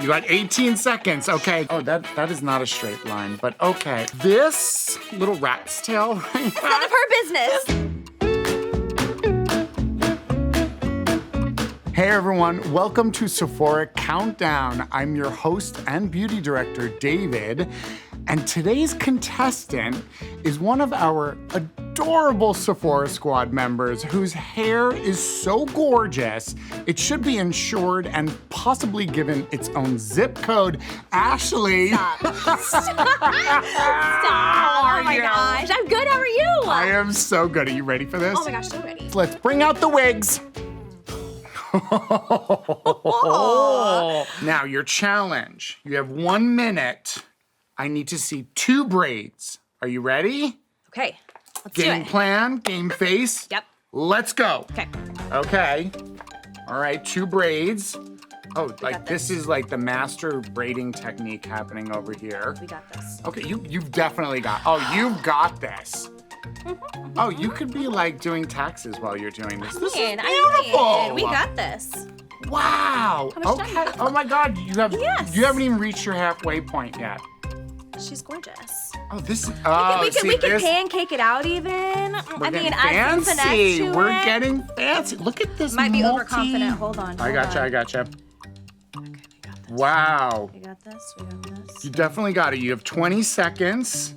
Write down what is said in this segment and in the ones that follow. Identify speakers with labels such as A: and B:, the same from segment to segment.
A: You got 18 seconds, okay. Oh, that is not a straight line, but okay. This little rat's tail.
B: It's none of her business.
A: Hey everyone, welcome to Sephora Countdown. I'm your host and beauty director, David. And today's contestant is one of our adorable Sephora Squad members whose hair is so gorgeous, it should be insured and possibly given its own zip code. Ashley.
B: Stop.
A: How are
B: Oh my
A: you?
B: gosh. I'm good. How are you?
A: I am so good. Are you ready for this?
B: Oh my gosh, so ready.
A: Let's bring out the wigs. Now, your challenge. You have 1 minute. I need to see 2 braids. Are you ready?
B: Okay, let's do
A: Game
B: it.
A: plan, game face.
B: Yep.
A: Let's go.
B: Okay.
A: Okay. All right, 2 braids. Oh, like
B: got
A: this is like the master braiding technique happening over here.
B: We got this.
A: Okay, you've definitely got, oh, you've got this. Oh, you could be like doing taxes while you're doing this. This is beautiful.
B: We got this.
A: Wow.
B: How much
A: Okay.
B: time?
A: Oh my God, you haven't even reached your halfway point yet.
B: She's gorgeous.
A: Oh, this is.
B: We can pancake it out even.
A: We're getting
B: add some finesse
A: fancy.
B: to
A: We're
B: it.
A: getting fancy. Look at this.
B: Might be overconfident. Hold on.
A: I gotcha.
B: Okay, we got this.
A: Wow.
B: We got this.
A: You definitely got it. You have 20 seconds.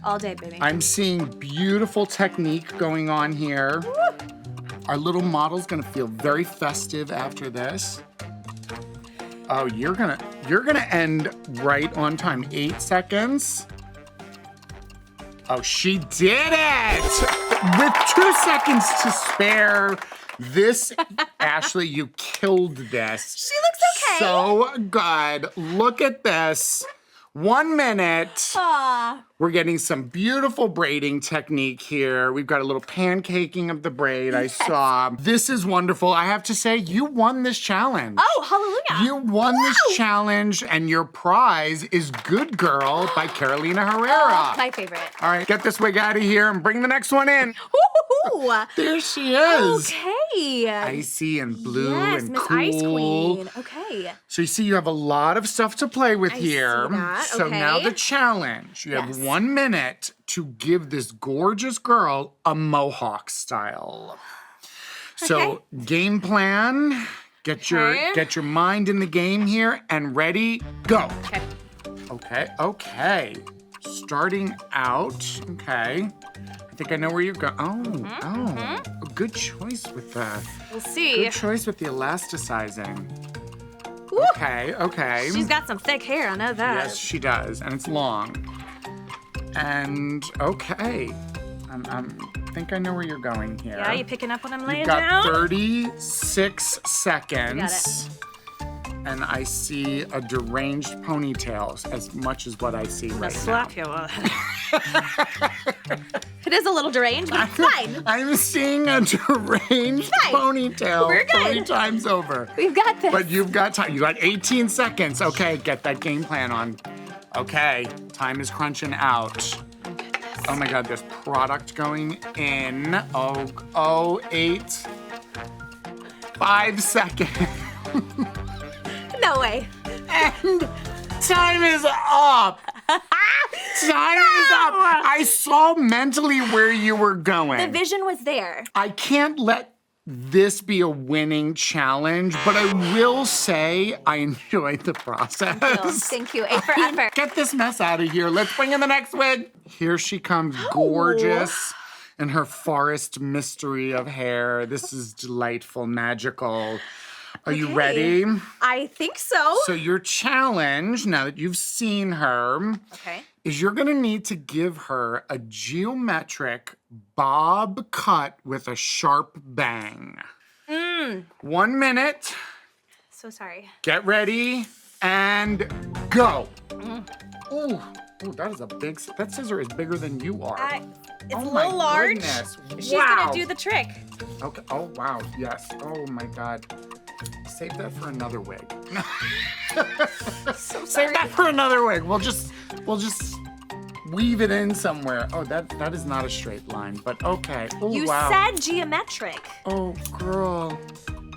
B: All day, baby.
A: I'm seeing beautiful technique going on here.
B: Woo.
A: Our little model's gonna feel very festive after this. Oh, you're gonna end right on time. 8 seconds. Oh, she did it! With 2 seconds to spare. This, Ashley, you killed this.
B: She looks okay.
A: So good. Look at this. 1 minute.
B: Aw.
A: We're getting some beautiful braiding technique here. We've got a little pancaking of the braid I saw. This is wonderful. I have to say, you won this challenge.
B: Oh, hallelujah.
A: You won this challenge, and your prize is Good Girl by Carolina Herrera.
B: My favorite.
A: All right, get this wig out of here and bring the next one in.
B: Ooh.
A: There she is.
B: Okay.
A: Icy and blue
B: yes,
A: and
B: Miss
A: cool.
B: Ice Queen. Okay.
A: So you see you have a lot of stuff to play with here.
B: see that.
A: So now
B: Okay.
A: the challenge. You have
B: Yes.
A: 1 minute to give this gorgeous girl a mohawk style. So game plan, get your mind in the game here and ready, go. Okay. Starting out, okay. I think I know where you're going. Oh, good choice with the
B: We'll see.
A: good choice with the elasticizing.
B: Woo.
A: Okay.
B: She's got some thick hair, I know that.
A: Yes, she does, and it's long. And okay, I think I know where you're going here.
B: Yeah, you picking up what I'm laying
A: You've got
B: down?
A: 36 seconds.
B: Got it.
A: And I see a deranged ponytail as much as what I see
B: I'm gonna
A: right
B: slap
A: now.
B: you with it. It is a little deranged, but it's fine.
A: I'm seeing a deranged
B: Fine.
A: ponytail
B: We're good.
A: 3 times over.
B: We've got this.
A: But you've got time. You got 18 seconds. Okay, get that game plan on. Okay, time is crunching out. Oh my God, there's product going in. 8, 5 seconds.
B: No way.
A: And time is up. Time is up. I saw mentally where you were going.
B: The vision was there.
A: I can't let this be a winning challenge, but I will say I enjoyed the process.
B: Thank you. A for effort.
A: Get this mess out of here. Let's bring in the next wig. Here she comes, gorgeous in her forest mystery of hair. This is delightful, magical. Are you ready?
B: I think so.
A: So your challenge, now that you've seen her, is you're gonna need to give her a geometric bob cut with a sharp bang. 1 minute.
B: So sorry.
A: Get ready and go. Ooh, that is that scissor is bigger than you are.
B: It's a
A: my
B: little large.
A: goodness.
B: She's
A: Wow.
B: gonna do the trick.
A: Okay. Oh wow. Yes. Oh my God. Save that for another wig.
B: So sorry.
A: Save that for another wig. We'll just weave it in somewhere. Oh, that is not a straight line, but okay. Oh
B: You
A: wow.
B: said geometric.
A: Oh girl.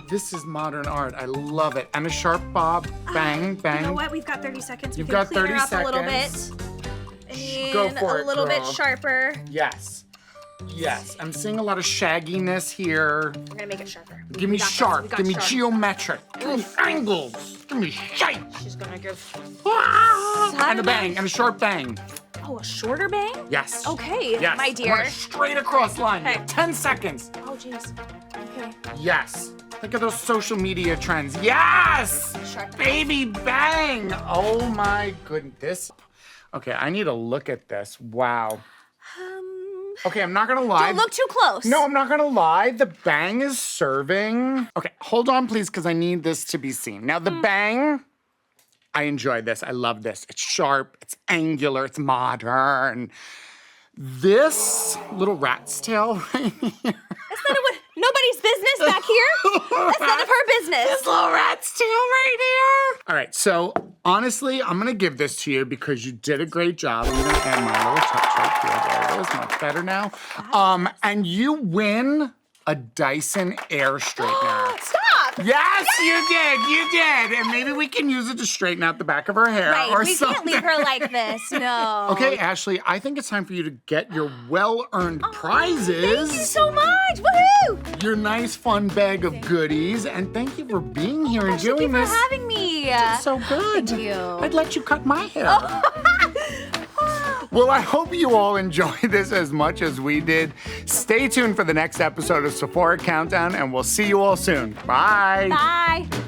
A: this is modern art. I love it. And a sharp bob. Bang, bang.
B: You know what? We've got 30 seconds.
A: You've
B: We can
A: got
B: clean
A: 30
B: her up
A: seconds.
B: a little bit.
A: Go
B: And
A: for
B: a
A: it,
B: little bit
A: girl.
B: sharper.
A: Yes. Yes. I'm seeing a lot of shagginess here.
B: We're gonna make it sharper.
A: Give me
B: We got this.
A: sharp.
B: We got
A: Give me
B: sharp.
A: geometric. Give me angles. Give me shape.
B: She's gonna give.
A: And a bang. And a sharp bang.
B: Oh, a shorter bang?
A: Yes.
B: Okay,
A: Yes.
B: my
A: I want
B: dear.
A: a straight across line. You
B: Okay.
A: have 10 seconds.
B: Oh, jeez. Okay.
A: Yes. Look at those social media trends. Yes!
B: Sharp.
A: Baby bang! Oh my goodness. Okay, I need to look at this. Wow. Okay, I'm not gonna lie.
B: Don't look too close.
A: No, I'm not gonna lie. The bang is serving. Okay, hold on, please, because I need this to be seen. Now, the bang, I enjoy this. I love this. It's sharp, it's angular, it's modern. This little rat's tail right here.
B: That's none of nobody's business back here. That's none of her business.
A: This little rat's tail right here. All right, so honestly, I'm gonna give this to you because you did a great job. I'm gonna add my little touch here. There it is, much better now. And you win a Dyson air straightener.
B: Stop.
A: Yes, you did. And maybe we can use it to straighten out the back of her hair
B: Right,
A: or
B: we
A: something.
B: can't leave her like this. No.
A: Okay, Ashley, I think it's time for you to get your well-earned prizes.
B: Thank you so much. Woohoo!
A: Your nice, fun bag of goodies. And thank you for being here and
B: Thank you
A: doing
B: for
A: this.
B: having me.
A: So good.
B: Thank you.
A: I'd let you cut my hair. Well, I hope you all enjoyed this as much as we did. Stay tuned for the next episode of Sephora Countdown, and we'll see you all soon. Bye.
B: Bye.